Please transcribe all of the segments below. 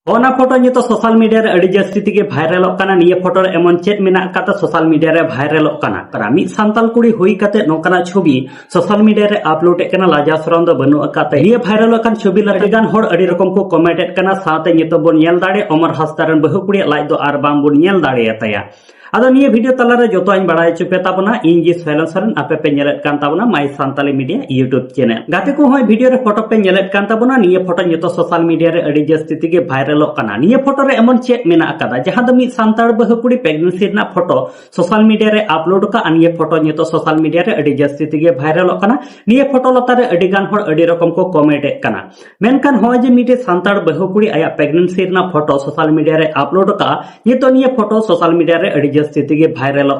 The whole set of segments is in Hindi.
ओना फोटो नितो सोशल मीडिया रे अड़ी जास्ती तेगे भाइरलोग काना निये फोटो रे एमन चेत मेना काता सोशल मीडिया रे भाइरलोग काना मिद सांताल कुड़ी हुई काते नोकाना छवि सोशल मीडिया रे अपलोड एत काना लाजा सरम दो बनु अकाते निये भाइरलोग कान छवि लगे गान होड़ अड़ी रकम को कमेंट एत काना साथे नितो बोन नेल दाड़े अमर हासदा रेन बहु कुड़ी लाइज दो आर बाम बोन नेल दाड़े ताया आदो निये वीडियो तलारे जोतो आइन बड़ाय चुके ताबना इन जी सैलेन सोरेन आपे पे नेलेत कान ताबना माय सांताली मीडिया यूट्यूब चैनल गाते को होय वीडियो रे फोटो पे नेलेत कान ताबना निये फोटो नितो सोशल मीडिया रे अड़ी जास्ती तेगे भाइरलोग काना निये फोटो रे एमन चेक मेना अकादा जहां दो मिद सांताल बहु कुड़ी प्रेगनेंसी ना फोटो सोशल मीडिया रे अपलोड का निये फोटो नितो सोशल मीडिया रे अड़ी जास्ती तेगे भाइरलोग काना निये फोटो लतारे अड़ी गान होड़ अड़ी रकम को कमेंट एत काना मेनकान होय जे मिटे सांताल बहु कुड़ी आया प्रेगनेंसी ना फोटो सोशल मीडिया रे अपलोड का नितो निये फोटो सोशल मीडिया रे अड़ी जास्ती तेगे भाइरल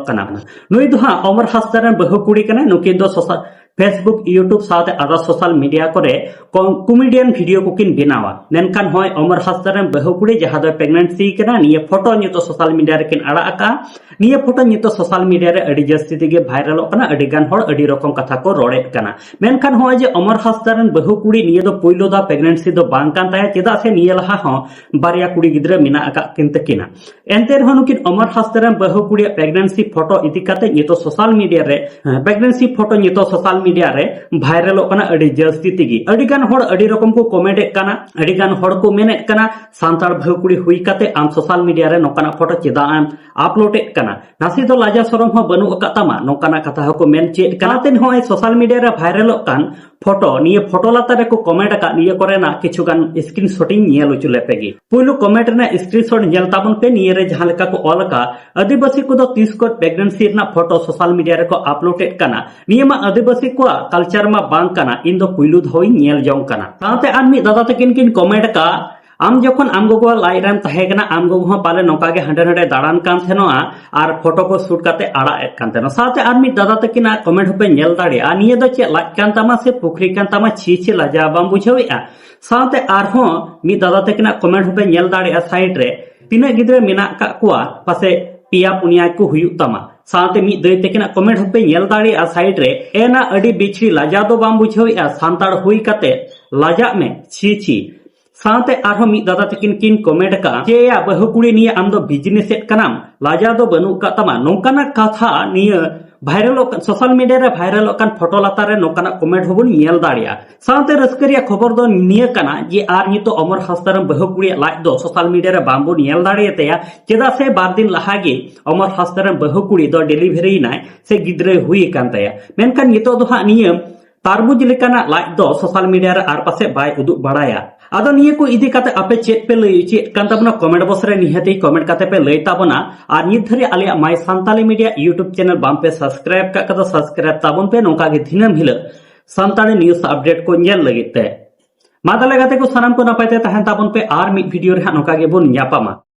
नुई दो अमर हासदा रेन बहु कुड़ी कना नुकिन दो सोशल फेसबुक यूट्यूब साथे आदा सोशल मीडिया करे कॉमेडियन वीडियो को किन बनावा मेनकान होय अमर हासदा रेन बहु कुड़ी जहां दो प्रेगनेंसी कना निये फोटो नितो सोशल मीडिया रे किन आड़ा आका निये फोटो नितो सोशल मीडिया रे अड़ी जास्ती तेगे भाइरल कना अड़ी गान होड़ अड़ी रकम कथा को रोड़ेत कना मेनकान होय जे अमर हासदा रेन बहु कुड़ी निये दो पहिलो दा प्रेगनेंसी दो बांग कान ताया चेदा से निये लहा हो बारिया कुड़ी गिद्रा मिना आका किन तकिना एंते रहनु किन अमर हासदा रेन बहु कुड़ी प्रेगनेंसी फोटो इति काते नितो सोशल मीडिया रे प्रेगनेंसी फोटो नितो सोशल मीडिया रे भाइरल कना अड़ी जास्ती तेगे अड़ी गान होड़ अड़ी रकम को कमेंट एत काना अड़ी गान होड़ को मेनेत काना सांताल बहु कुड़ी हुई काते आम सोशल मीडिया रे नोकाना फोटो चेदा आम अपलोड एत काना नासी दो लाजा सरम हो बनु अकातामा नोकाना कथा हको मेन चेत काना तेन होय सोशल मीडिया रे भाइरल कान फोटो निये फोटो लातारे को कमेंट का निये करेना किछु गान स्क्रीनशॉटिंग नेल उचुले पेगी पुइलु कमेंट ना स्क्रीनशॉट नेल ताबन पे निये रे जहां लेका को ऑल का आदिवासी को दो 30 को प्रेगनेंसी ना फोटो सोशल मीडिया रे को अपलोड एत काना निये मा आदिवासी को कल्चर मा बांग काना इन दो पुइलु धोई नेल जों काना ताते आन मी दादा तकिन किन कमेंट का आम जखन आम गोगो लाइराम तहेगना आम गोगो पाले नौका गे हंडे हंडे दाड़ान कान थेनोआ आर फोटो को शूट काते आड़ा एत कान थेनो साथे आर मी दादा तकिना कमेंट पे नेल दाड़े आ निये दो चे लाज कान तामा से पुखरी कान तामा छी छी लाजा बाम बुझावेआ साथे आर हो मी दादा तकिना कमेंट पे नेल दाड़े आ साइड रे तिना गिद्रे मेना का कुआ पासे पिया पुनिया को हुयु तामा साथे मी दई तकिना कमेंट पे नेल दाड़े आ साइड रे एना अडी बिछड़ी लाजा दो बाम बुझावेआ सांताड़ हुई काते लाजा में छी छी साथे आरहो मी दादा तकिन किन कमेंट का जे या बहु कुड़ी निये आम दो बिजनेस एत कनाम लाजा दो बनु का तमा नोकाना कथा निये भाइरल सोशल मीडिया रे भाइरल कान फोटो लातारे नोकाना कमेंट होबन नेल दाड़िया साथे रस्करिया खबर दो निये कना जे आर नितो अमर हासदा रेन बहु कुड़ी लाज दो सोशल मीडिया रे बाम्बो नेल दाड़िया तया चेदा से बार दिन लाहागे अमर हासदा रेन बहु कुड़ी दो डिलीवरी नाय से गिद्रे हुई कान तया मेनखान नितो दो हा निये तारबुज लेकाना लाज दो सोशल मीडिया रे आर पासे बाय उदुग बड़ाया आदो निये को इदी काते आपे चेत पे लई चेत कान ताबना कमेंट बॉक्स रे निहाती कमेंट काते पे लई ताबना आर नित धरे आले my Santali media YouTube channel बाम पे सब्सक्राइब का कदा सब्सक्राइब ताबन पे नोका गे दिनम हिल सांताली न्यूज़ अपडेट को नेल लगित ते मा दाले गाते को सनाम को नपायते तहन ताबन पे आर मिड वीडियो रे नोका गे बोन न्यापामा।